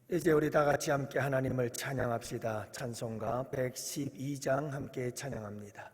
이제 우리 다 같이 함께 하나님을 찬양합시다. 찬송가 112장 함께 찬양합니다.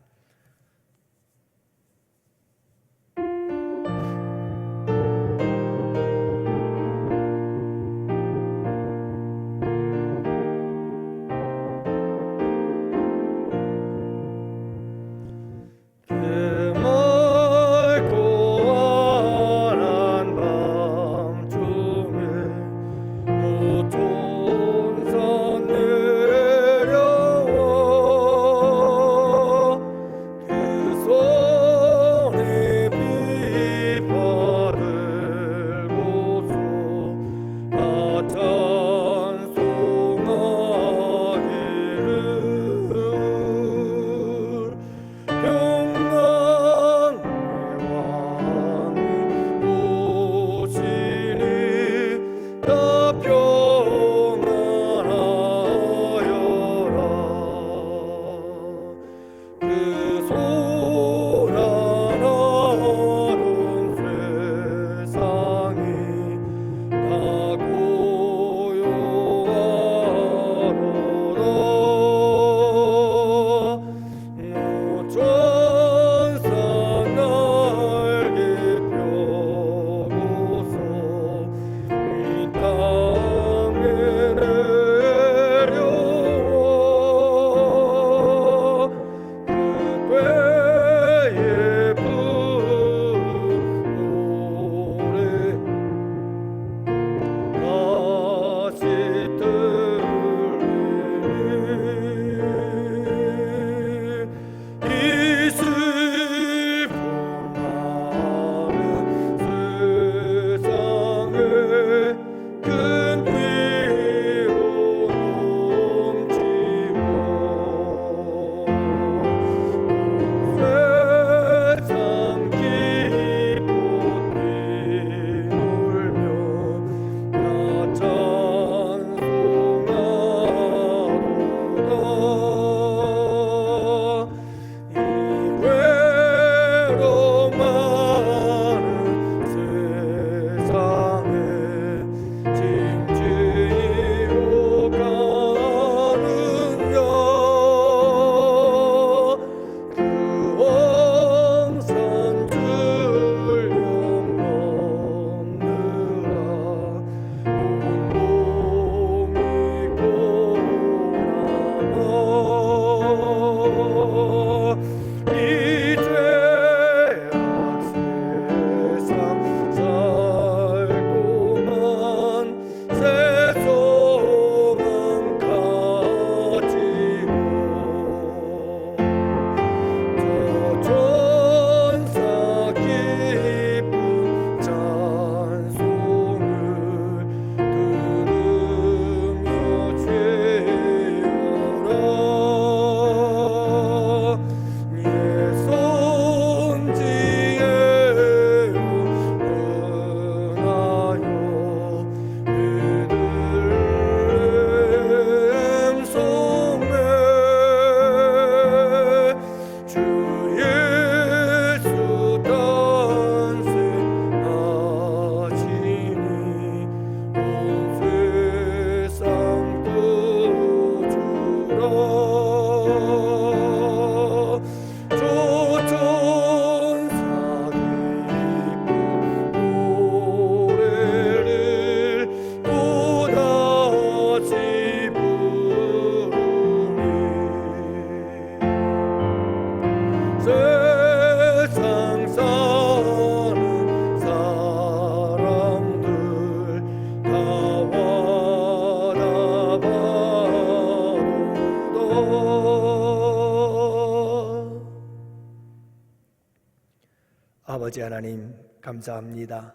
아버지 하나님 감사합니다.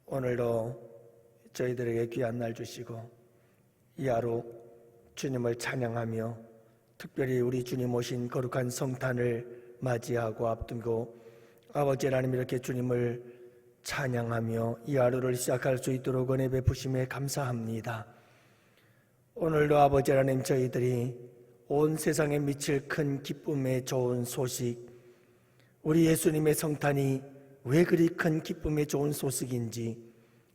오늘도 저희들에게 귀한 날 주시고 이 하루 주님을 찬양하며 특별히 우리 주님 오신 거룩한 성탄을 맞이하고 앞두고 아버지 하나님 이렇게 주님을 찬양하며 이 하루를 시작할 수 있도록 은혜 베푸심에 감사합니다. 오늘도 아버지 하나님 저희들이 온 세상에 미칠 큰 기쁨의 좋은 소식, 우리 예수님의 성탄이 왜 그리 큰 기쁨의 좋은 소식인지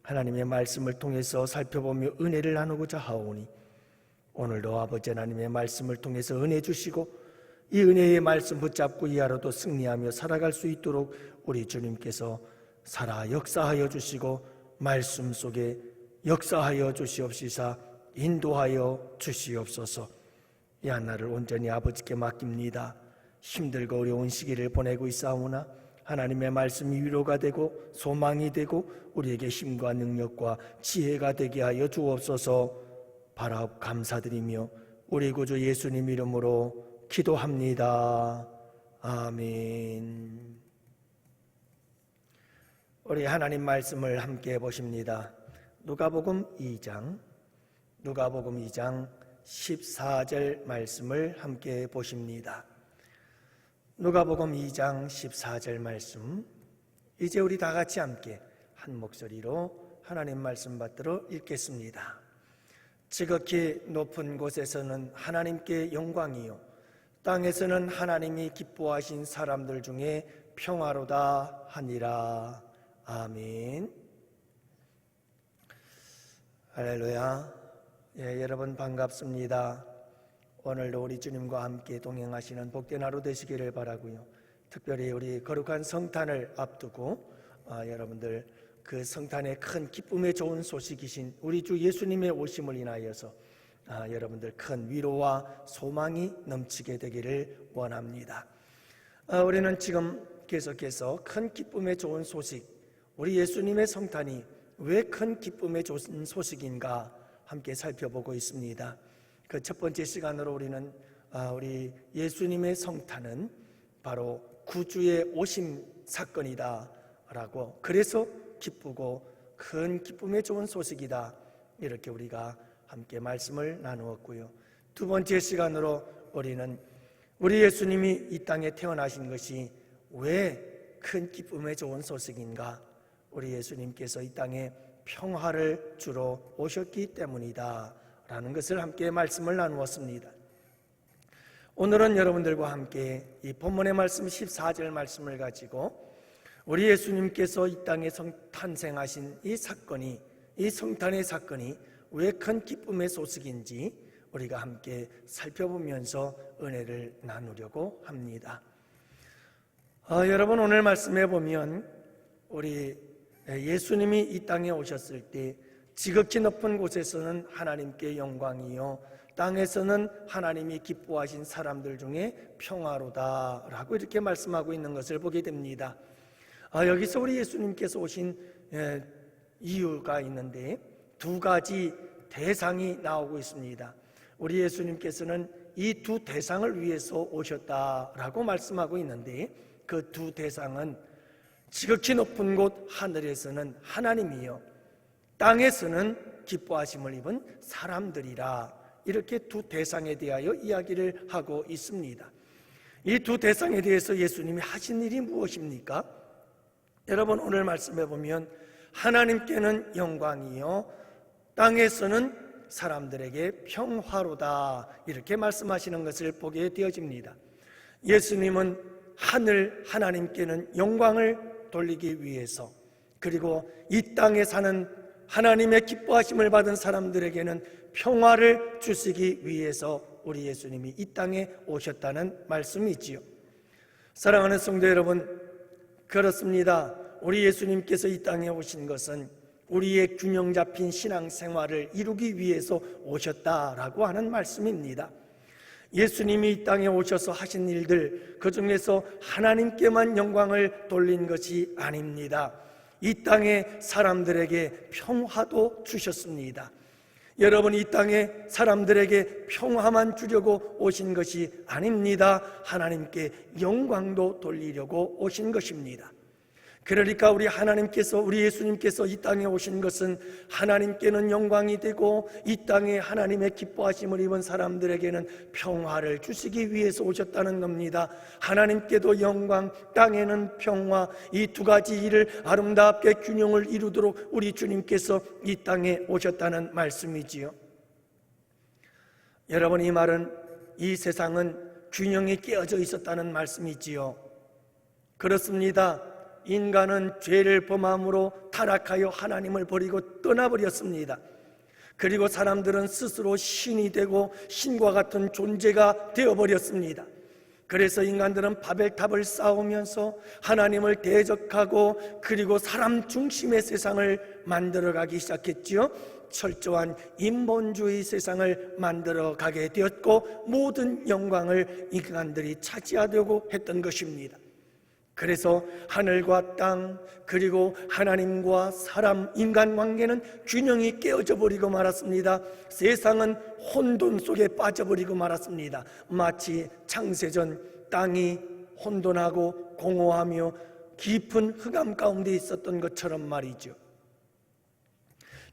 하나님의 말씀을 통해서 살펴보며 은혜를 나누고자 하오니 오늘도 아버지 하나님의 말씀을 통해서 은혜 주시고 이 은혜의 말씀 붙잡고 이 하루도 승리하며 살아갈 수 있도록 우리 주님께서 살아 역사하여 주시고 말씀 속에 역사하여 주시옵시사 인도하여 주시옵소서. 이 한날을 온전히 아버지께 맡깁니다. 힘들고 어려운 시기를 보내고 있사오나 하나님의 말씀이 위로가 되고 소망이 되고 우리에게 힘과 능력과 지혜가 되게 하여 주옵소서. 바라 감사드리며 우리 구주 예수님 이름으로 기도합니다. 아멘. 우리 하나님 말씀을 함께 보십니다. 누가복음 2장 14절 말씀을 함께 보십니다. 누가복음 2장 14절 말씀, 이제 우리 다 같이 함께 한 목소리로 하나님 말씀 받들어 읽겠습니다. 지극히 높은 곳에서는 하나님께 영광이요 땅에서는 하나님이 기뻐하신 사람들 중에 평화로다 하니라. 아멘. 할렐루야. 여러분 반갑습니다. 오늘도 우리 주님과 함께 동행하시는 복된 하루 되시기를 바라고요. 특별히 우리 거룩한 성탄을 앞두고 여러분들 그 성탄의 큰 기쁨의 좋은 소식이신 우리 주 예수님의 오심을 인하여서 여러분들 큰 위로와 소망이 넘치게 되기를 원합니다. 우리는 지금 계속해서 큰 기쁨의 좋은 소식, 우리 예수님의 성탄이 왜 큰 기쁨의 좋은 소식인가 함께 살펴보고 있습니다. 그 첫 번째 시간으로 우리는 우리 예수님의 성탄은 바로 구주의 오심 사건이다 라고, 그래서 기쁘고 큰 기쁨의 좋은 소식이다, 이렇게 우리가 함께 말씀을 나누었고요. 두 번째 시간으로 우리는 우리 예수님이 이 땅에 태어나신 것이 왜 큰 기쁨의 좋은 소식인가, 우리 예수님께서 이 땅에 평화를 주러 오셨기 때문이다 라는 것을 함께 말씀을 나누었습니다. 오늘은 여러분들과 함께 이 본문의 말씀 14절 말씀을 가지고 우리 예수님께서 이 땅에 탄생하신 이 사건이, 이 성탄의 사건이 왜 큰 기쁨의 소식인지 우리가 함께 살펴보면서 은혜를 나누려고 합니다. 여러분, 오늘 말씀해 보면 우리 예수님이 이 땅에 오셨을 때 지극히 높은 곳에서는 하나님께 영광이요 땅에서는 하나님이 기뻐하신 사람들 중에 평화로다 라고 이렇게 말씀하고 있는 것을 보게 됩니다. 여기서 우리 예수님께서 오신 이유가 있는데 두 가지 대상이 나오고 있습니다. 우리 예수님께서는 이 두 대상을 위해서 오셨다라고 말씀하고 있는데 그 두 대상은 지극히 높은 곳 하늘에서는 하나님이요 땅에서는 기뻐하심을 입은 사람들이라, 이렇게 두 대상에 대하여 이야기를 하고 있습니다. 이 두 대상에 대해서 예수님이 하신 일이 무엇입니까? 여러분, 오늘 말씀해 보면 하나님께는 영광이요 땅에서는 사람들에게 평화로다, 이렇게 말씀하시는 것을 보게 되어집니다. 예수님은 하나님께는 영광을 돌리기 위해서, 그리고 이 땅에 사는 하나님의 기뻐하심을 받은 사람들에게는 평화를 주시기 위해서 우리 예수님이 이 땅에 오셨다는 말씀이지요. 사랑하는 성도 여러분, 그렇습니다. 우리 예수님께서 이 땅에 오신 것은 우리의 균형 잡힌 신앙생활을 이루기 위해서 오셨다라고 하는 말씀입니다. 예수님이 이 땅에 오셔서 하신 일들, 그 중에서 하나님께만 영광을 돌린 것이 아닙니다. 이 땅의 사람들에게 평화도 주셨습니다. 여러분, 이 땅의 사람들에게 평화만 주려고 오신 것이 아닙니다. 하나님께 영광도 돌리려고 오신 것입니다. 그러니까 우리 예수님께서 이 땅에 오신 것은 하나님께는 영광이 되고 이 땅에 하나님의 기뻐하심을 입은 사람들에게는 평화를 주시기 위해서 오셨다는 겁니다. 하나님께도 영광, 땅에는 평화, 이 두 가지 일을 아름답게 균형을 이루도록 우리 주님께서 이 땅에 오셨다는 말씀이지요. 여러분, 이 말은 이 세상은 균형이 깨어져 있었다는 말씀이지요. 그렇습니다. 인간은 죄를 범함으로 타락하여 하나님을 버리고 떠나버렸습니다. 그리고 사람들은 스스로 신이 되고 신과 같은 존재가 되어버렸습니다. 그래서 인간들은 바벨탑을 쌓으면서 하나님을 대적하고 그리고 사람 중심의 세상을 만들어가기 시작했지요. 철저한 인본주의 세상을 만들어가게 되었고 모든 영광을 인간들이 차지하려고 했던 것입니다. 그래서 하늘과 땅 그리고 하나님과 사람, 인간관계는 균형이 깨어져 버리고 말았습니다. 세상은 혼돈 속에 빠져버리고 말았습니다. 마치 창세전 땅이 혼돈하고 공허하며 깊은 흑암 가운데 있었던 것처럼 말이죠.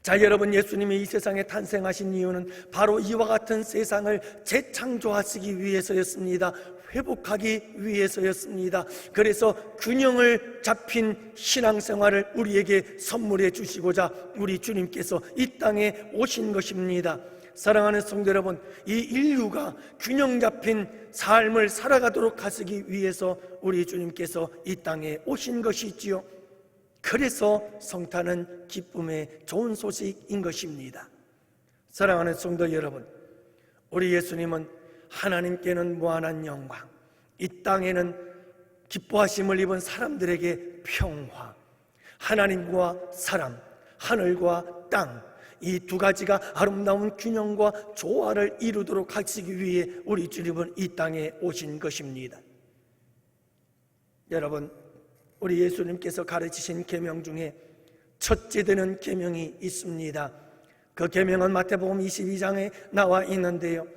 자, 여러분, 예수님이 이 세상에 탄생하신 이유는 바로 이와 같은 세상을 재창조하시기 위해서였습니다. 회복하기 위해서였습니다. 그래서 균형을 잡힌 신앙생활을 우리에게 선물해 주시고자 우리 주님께서 이 땅에 오신 것입니다. 사랑하는 성도 여러분, 이 인류가 균형 잡힌 삶을 살아가도록 하시기 위해서 우리 주님께서 이 땅에 오신 것이지요. 그래서 성탄은 기쁨의 좋은 소식인 것입니다. 사랑하는 성도 여러분, 우리 예수님은 하나님께는 무한한 영광, 이 땅에는 기뻐하심을 입은 사람들에게 평화, 하나님과 사람, 하늘과 땅, 이 두 가지가 아름다운 균형과 조화를 이루도록 하시기 위해 우리 주님은 이 땅에 오신 것입니다. 여러분, 우리 예수님께서 가르치신 계명 중에 첫째 되는 계명이 있습니다. 그 계명은 마태복음 22장에 나와 있는데요,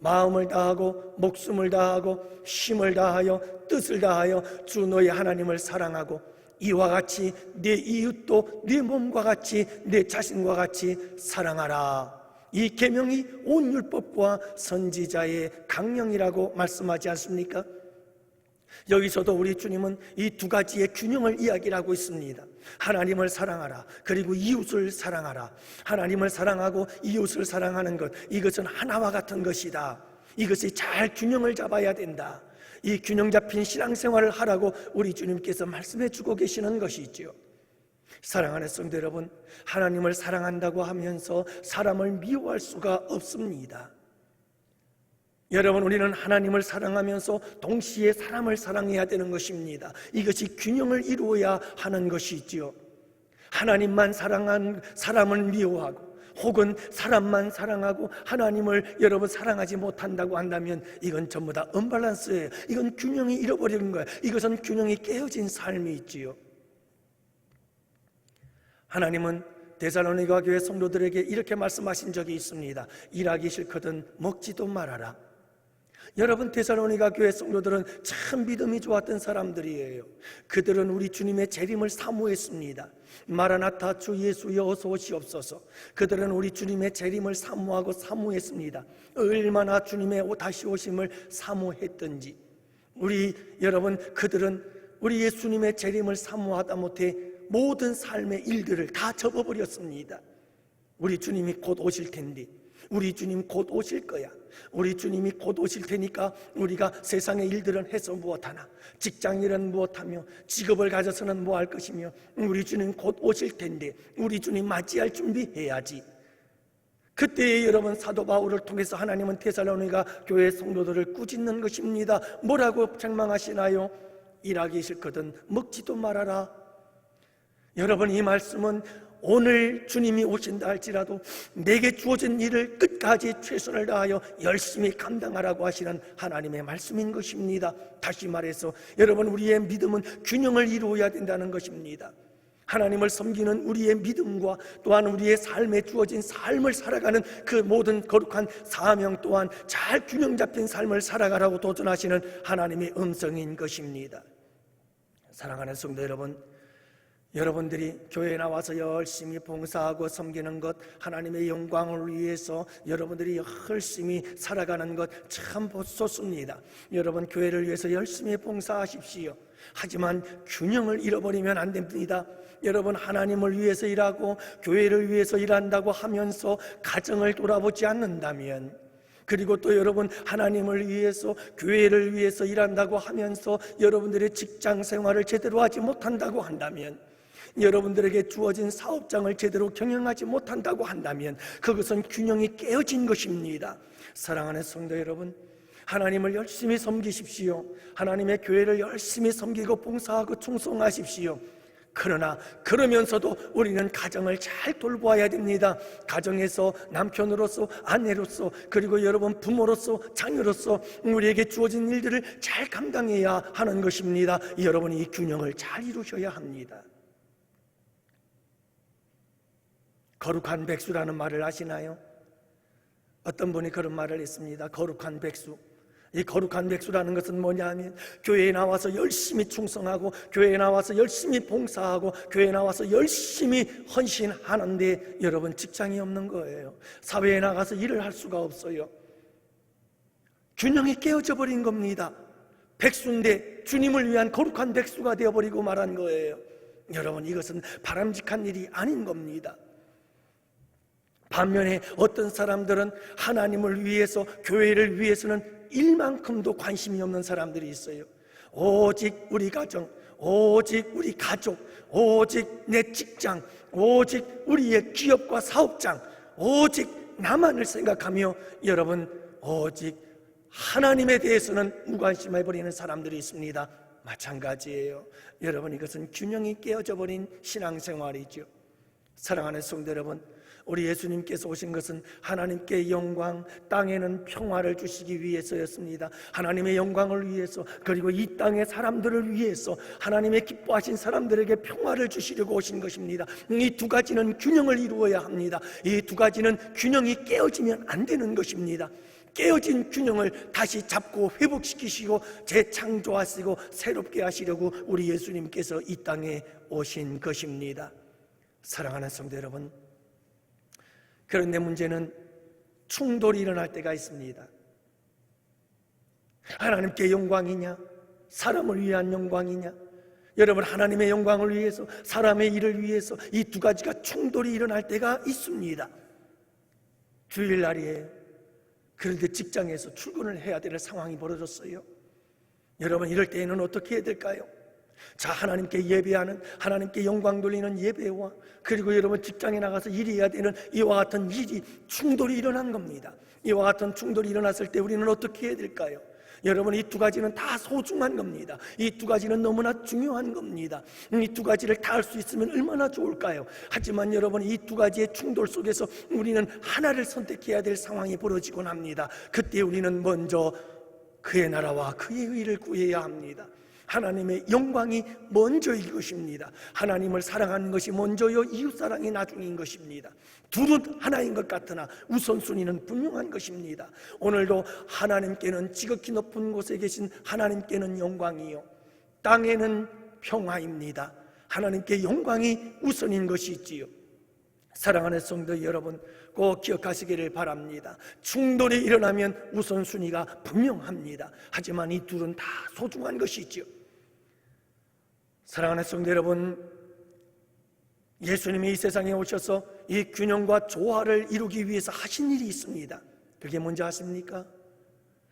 마음을 다하고 목숨을 다하고 힘을 다하여 뜻을 다하여 주 너의 하나님을 사랑하고 이와 같이 내 이웃도 네 몸과 같이 내 자신과 같이 사랑하라. 이 계명이 온 율법과 선지자의 강령이라고 말씀하지 않습니까? 여기서도 우리 주님은 이 두 가지의 균형을 이야기하고 있습니다. 하나님을 사랑하라, 그리고 이웃을 사랑하라. 하나님을 사랑하고 이웃을 사랑하는 것, 이것은 하나와 같은 것이다. 이것이 잘 균형을 잡아야 된다. 이 균형 잡힌 신앙생활을 하라고 우리 주님께서 말씀해 주고 계시는 것이지요. 사랑하는 성도 여러분, 하나님을 사랑한다고 하면서 사람을 미워할 수가 없습니다. 여러분, 우리는 하나님을 사랑하면서 동시에 사람을 사랑해야 되는 것입니다. 이것이 균형을 이루어야 하는 것이지요. 하나님만 사랑한 사람을 미워하고 혹은 사람만 사랑하고 하나님을 여러분 사랑하지 못한다고 한다면 이건 전부 다 언밸런스예요. 이건 균형이 잃어버린 거예요. 이것은 균형이 깨어진 삶이 있지요. 하나님은 데살로니가 교회 성도들에게 이렇게 말씀하신 적이 있습니다. 일하기 싫거든 먹지도 말아라. 여러분, 데살로니가 교회 성도들은 참 믿음이 좋았던 사람들이에요. 그들은 우리 주님의 재림을 사모했습니다. 마라나타, 주 예수여 어서 오시옵소서. 그들은 우리 주님의 재림을 사모하고 사모했습니다. 얼마나 주님의 다시 오심을 사모했던지. 여러분, 그들은 우리 예수님의 재림을 사모하다 못해 모든 삶의 일들을 다 접어버렸습니다. 우리 주님이 곧 오실 텐데, 우리 주님 곧 오실 거야. 우리 주님이 곧 오실 테니까 우리가 세상의 일들은 해서 무엇하나, 직장일은 무엇하며, 직업을 가져서는 뭐 할 것이며, 우리 주님 곧 오실 텐데 우리 주님 맞이할 준비해야지. 그때에 여러분, 사도 바울을 통해서 하나님은 데살로니가 교회 성도들을 꾸짖는 것입니다. 뭐라고 책망하시나요? 일하기 싫거든 먹지도 말아라. 여러분, 이 말씀은 오늘 주님이 오신다 할지라도 내게 주어진 일을 끝까지 최선을 다하여 열심히 감당하라고 하시는 하나님의 말씀인 것입니다. 다시 말해서 여러분, 우리의 믿음은 균형을 이루어야 된다는 것입니다. 하나님을 섬기는 우리의 믿음과 또한 우리의 삶에 주어진 삶을 살아가는 그 모든 거룩한 사명 또한 잘 균형 잡힌 삶을 살아가라고 도전하시는 하나님의 음성인 것입니다. 사랑하는 성도 여러분, 여러분들이 교회에 나와서 열심히 봉사하고 섬기는 것, 하나님의 영광을 위해서 여러분들이 열심히 살아가는 것 참 좋습니다. 여러분, 교회를 위해서 열심히 봉사하십시오. 하지만 균형을 잃어버리면 안 됩니다. 여러분, 하나님을 위해서 일하고 교회를 위해서 일한다고 하면서 가정을 돌아보지 않는다면, 그리고 또 여러분 하나님을 위해서 교회를 위해서 일한다고 하면서 여러분들의 직장 생활을 제대로 하지 못한다고 한다면, 여러분들에게 주어진 사업장을 제대로 경영하지 못한다고 한다면 그것은 균형이 깨어진 것입니다. 사랑하는 성도 여러분, 하나님을 열심히 섬기십시오. 하나님의 교회를 열심히 섬기고 봉사하고 충성하십시오. 그러나 그러면서도 우리는 가정을 잘 돌보아야 됩니다. 가정에서 남편으로서, 아내로서, 그리고 여러분 부모로서, 자녀로서 우리에게 주어진 일들을 잘 감당해야 하는 것입니다. 여러분이 이 균형을 잘 이루셔야 합니다. 거룩한 백수라는 말을 아시나요? 어떤 분이 그런 말을 했습니다. 거룩한 백수. 이 거룩한 백수라는 것은 뭐냐 하면, 교회에 나와서 열심히 충성하고, 교회에 나와서 열심히 봉사하고, 교회에 나와서 열심히 헌신하는데 여러분 직장이 없는 거예요. 사회에 나가서 일을 할 수가 없어요. 균형이 깨어져 버린 겁니다. 백수인데 주님을 위한 거룩한 백수가 되어버리고 말한 거예요. 여러분, 이것은 바람직한 일이 아닌 겁니다. 반면에 어떤 사람들은 하나님을 위해서, 교회를 위해서는 일만큼도 관심이 없는 사람들이 있어요. 오직 우리 가정, 오직 우리 가족, 오직 내 직장, 오직 우리의 기업과 사업장, 오직 나만을 생각하며 여러분 오직 하나님에 대해서는 무관심해버리는 사람들이 있습니다. 마찬가지예요. 여러분, 이것은 균형이 깨어져 버린 신앙생활이죠. 사랑하는 성도 여러분, 우리 예수님께서 오신 것은 하나님께 영광, 땅에는 평화를 주시기 위해서였습니다. 하나님의 영광을 위해서, 그리고 이 땅의 사람들을 위해서 하나님의 기뻐하신 사람들에게 평화를 주시려고 오신 것입니다. 이 두 가지는 균형을 이루어야 합니다. 이 두 가지는 균형이 깨어지면 안 되는 것입니다. 깨어진 균형을 다시 잡고 회복시키시고 재창조하시고 새롭게 하시려고 우리 예수님께서 이 땅에 오신 것입니다. 사랑하는 성도 여러분, 그런데 문제는 충돌이 일어날 때가 있습니다. 하나님께 영광이냐, 사람을 위한 영광이냐, 여러분 하나님의 영광을 위해서, 사람의 일을 위해서 이 두 가지가 충돌이 일어날 때가 있습니다. 주일날이에요. 그런데 직장에서 출근을 해야 될 상황이 벌어졌어요. 여러분, 이럴 때에는 어떻게 해야 될까요? 자, 하나님께 예배하는, 하나님께 영광 돌리는 예배와, 그리고 여러분 직장에 나가서 일해야 되는 이와 같은 일이 충돌이 일어난 겁니다. 이와 같은 충돌이 일어났을 때 우리는 어떻게 해야 될까요? 여러분, 이 두 가지는 다 소중한 겁니다. 이 두 가지는 너무나 중요한 겁니다. 이 두 가지를 다 할 수 있으면 얼마나 좋을까요? 하지만 여러분, 이 두 가지의 충돌 속에서 우리는 하나를 선택해야 될 상황이 벌어지곤 합니다. 그때 우리는 먼저 그의 나라와 그의 의를 구해야 합니다. 하나님의 영광이 먼저일 것입니다. 하나님을 사랑하는 것이 먼저요, 이웃사랑이 나중인 것입니다. 둘은 하나인 것 같으나 우선순위는 분명한 것입니다. 오늘도 하나님께는 지극히 높은 곳에 계신 하나님께는 영광이요, 땅에는 평화입니다. 하나님께 영광이 우선인 것이지요. 사랑하는 성도 여러분, 꼭 기억하시기를 바랍니다. 충돌이 일어나면 우선순위가 분명합니다. 하지만 이 둘은 다 소중한 것이지요. 사랑하는 성도 여러분, 예수님이 이 세상에 오셔서 이 균형과 조화를 이루기 위해서 하신 일이 있습니다. 그게 뭔지 아십니까?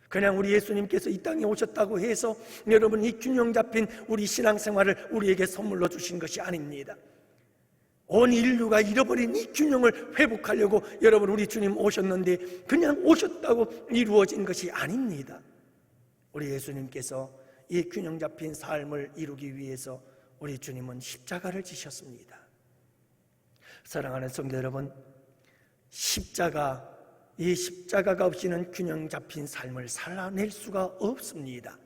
그냥 우리 예수님께서 이 땅에 오셨다고 해서 여러분 이 균형 잡힌 우리 신앙생활을 우리에게 선물로 주신 것이 아닙니다. 온 인류가 잃어버린 이 균형을 회복하려고 여러분 우리 주님 오셨는데 그냥 오셨다고 이루어진 것이 아닙니다. 우리 예수님께서 이 균형 잡힌 삶을 이루기 위해서 우리 주님은 십자가를 지셨습니다. 사랑하는 성도 여러분, 이 십자가가 없이는 균형 잡힌 삶을 살아낼 수가 없습니다.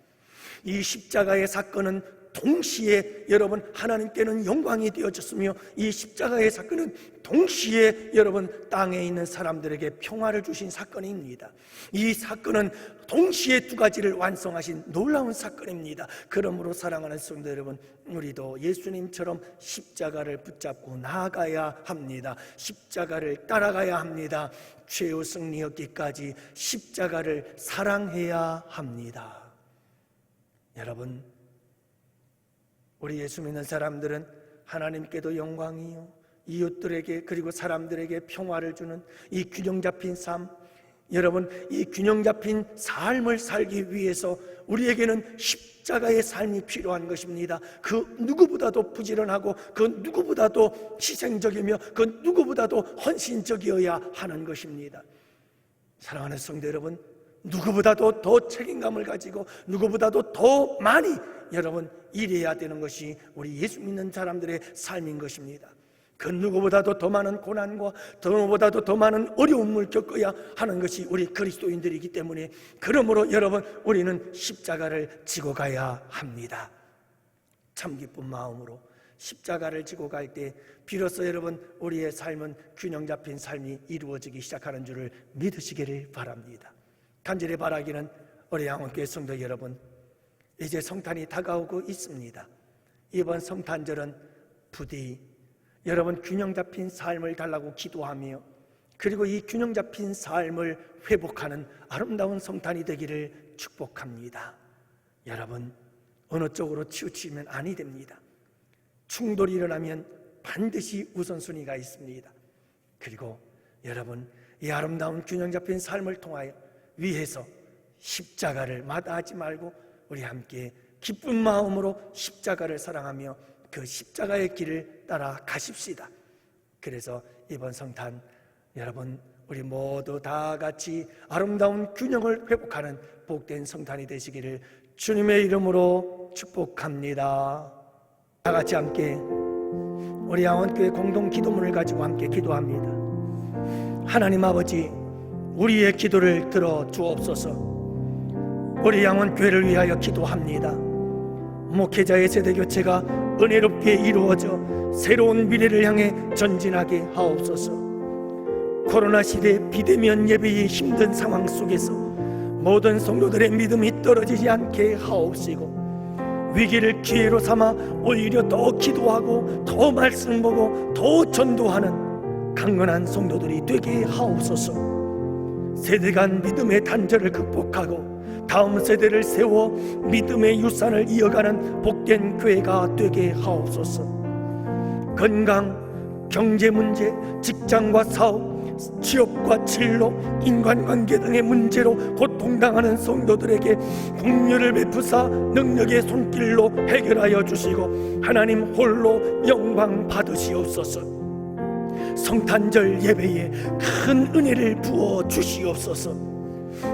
이 십자가의 사건은 동시에 여러분 하나님께는 영광이 되어졌으며 이 십자가의 사건은 동시에 여러분 땅에 있는 사람들에게 평화를 주신 사건입니다. 이 사건은 동시에 두 가지를 완성하신 놀라운 사건입니다. 그러므로 사랑하는 성도 여러분, 우리도 예수님처럼 십자가를 붙잡고 나아가야 합니다. 십자가를 따라가야 합니다. 최후 승리 얻기까지 십자가를 사랑해야 합니다. 여러분, 우리 예수 믿는 사람들은 하나님께도 영광이요, 이웃들에게 그리고 사람들에게 평화를 주는 이 균형 잡힌 삶, 여러분, 이 균형 잡힌 삶을 살기 위해서 우리에게는 십자가의 삶이 필요한 것입니다. 그 누구보다도 부지런하고 그 누구보다도 희생적이며 그 누구보다도 헌신적이어야 하는 것입니다. 사랑하는 성도 여러분, 누구보다도 더 책임감을 가지고 누구보다도 더 많이 여러분 일해야 되는 것이 우리 예수 믿는 사람들의 삶인 것입니다. 그 누구보다도 더 많은 고난과 누구보다도 더 많은 어려움을 겪어야 하는 것이 우리 그리스도인들이기 때문에, 그러므로 여러분, 우리는 십자가를 지고 가야 합니다. 참 기쁜 마음으로 십자가를 지고 갈 때 비로소 여러분 우리의 삶은 균형 잡힌 삶이 이루어지기 시작하는 줄을 믿으시기를 바랍니다. 간절히 바라기는 우리 양원교회 성도 여러분, 이제 성탄이 다가오고 있습니다. 이번 성탄절은 부디 여러분 균형 잡힌 삶을 달라고 기도하며, 그리고 이 균형 잡힌 삶을 회복하는 아름다운 성탄이 되기를 축복합니다. 여러분, 어느 쪽으로 치우치면 아니 됩니다. 충돌이 일어나면 반드시 우선순위가 있습니다. 그리고 여러분, 이 아름다운 균형 잡힌 삶을 통하여 위해서 십자가를 마다하지 말고 우리 함께 기쁜 마음으로 십자가를 사랑하며 그 십자가의 길을 따라 가십시다. 그래서 이번 성탄 여러분 우리 모두 다 같이 아름다운 균형을 회복하는 복된 성탄이 되시기를 주님의 이름으로 축복합니다. 다 같이 함께 우리 양원교회 공동 기도문을 가지고 함께 기도합니다. 하나님 아버지, 우리의 기도를 들어 주옵소서. 우리 양원교회를 위하여 기도합니다. 목회자의 세대교체가 은혜롭게 이루어져 새로운 미래를 향해 전진하게 하옵소서. 코로나 시대 비대면 예배의 힘든 상황 속에서 모든 성도들의 믿음이 떨어지지 않게 하옵시고, 위기를 기회로 삼아 오히려 더 기도하고 더 말씀 보고 더 전도하는 강건한 성도들이 되게 하옵소서. 세대 간 믿음의 단절을 극복하고 다음 세대를 세워 믿음의 유산을 이어가는 복된 교회가 되게 하옵소서. 건강, 경제 문제, 직장과 사업, 취업과 진로, 인간관계 등의 문제로 고통당하는 성도들에게 긍휼을 베푸사 능력의 손길로 해결하여 주시고 하나님 홀로 영광 받으시옵소서. 성탄절 예배에 큰 은혜를 부어 주시옵소서.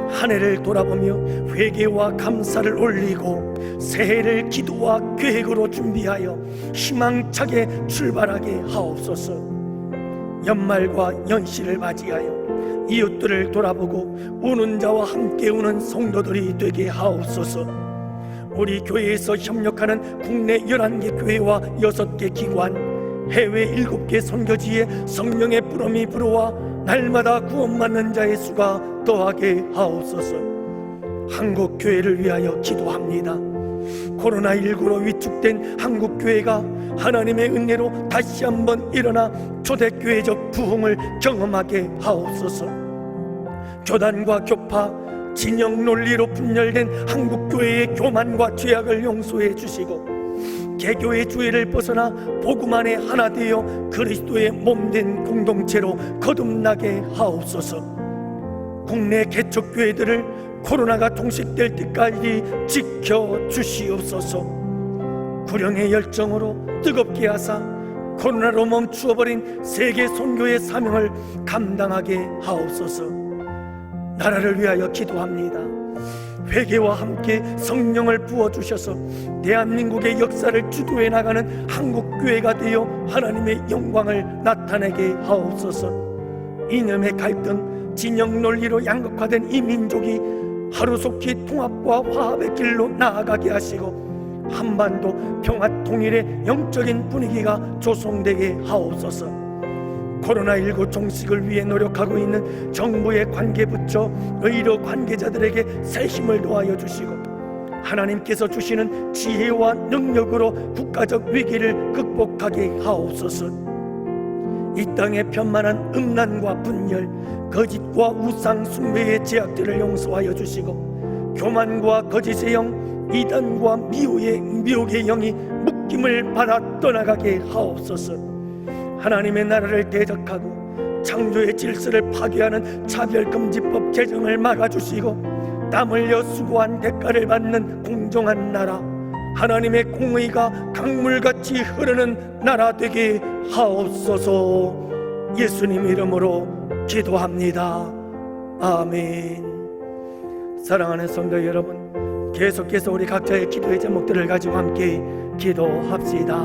한 해를 돌아보며 회개와 감사를 올리고 새해를 기도와 계획으로 준비하여 희망차게 출발하게 하옵소서. 연말과 연시를 맞이하여 이웃들을 돌아보고 우는 자와 함께 우는 성도들이 되게 하옵소서. 우리 교회에서 협력하는 국내 11개 교회와 6개 기관, 해외 7개 선교지에 성령의 뿌름이 불어와 날마다 구원받는 자의 수가 더하게 하옵소서. 한국 교회를 위하여 기도합니다. 코로나19로 위축된 한국 교회가 하나님의 은혜로 다시 한번 일어나 초대교회적 부흥을 경험하게 하옵소서. 교단과 교파, 진영 논리로 분열된 한국 교회의 교만과 죄악을 용서해 주시고 개교의 주의를 벗어나 복음 안에 하나 되어 그리스도의 몸된 공동체로 거듭나게 하옵소서. 국내 개척교회들을 코로나가 종식될 때까지 지켜주시옵소서. 구령의 열정으로 뜨겁게 하사 코로나로 멈추어버린 세계 선교의 사명을 감당하게 하옵소서. 나라를 위하여 기도합니다. 회개와 함께 성령을 부어주셔서 대한민국의 역사를 주도해 나가는 한국교회가 되어 하나님의 영광을 나타내게 하옵소서. 이념의 갈등, 진영 논리로 양극화된 이 민족이 하루속히 통합과 화합의 길로 나아가게 하시고 한반도 평화 통일의 영적인 분위기가 조성되게 하옵소서. 코로나19 종식을 위해 노력하고 있는 정부의 관계부처, 의료 관계자들에게 새 힘을 도하여 주시고 하나님께서 주시는 지혜와 능력으로 국가적 위기를 극복하게 하옵소서. 이 땅의 편만한 음란과 분열, 거짓과 우상 숭배의 제약들을 용서하여 주시고 교만과 거짓의 영, 이단과 미혹의 영이 묶임을 받아 떠나가게 하옵소서. 하나님의 나라를 대적하고 창조의 질서를 파괴하는 차별금지법 제정을 막아주시고 땀 흘려 수고한 대가를 받는 공정한 나라, 하나님의 공의가 강물같이 흐르는 나라 되게 하옵소서. 예수님 이름으로 기도합니다. 아멘. 사랑하는 성도 여러분, 계속해서 우리 각자의 기도의 제목들을 가지고 함께 기도합시다.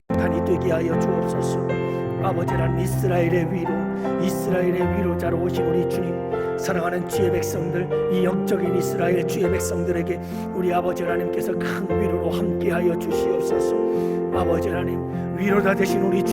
단이 되게 하여 주옵소서. 아버지란 이스라엘의 위로자로 오신 우리 주님, 사랑하는 주의 백성들, 이 영적인 이스라엘 주의 백성들에게 우리 아버지 하나님께서 큰 위로로 함께하여 주시옵소서. 아버지 하나님, 위로자 되신 우리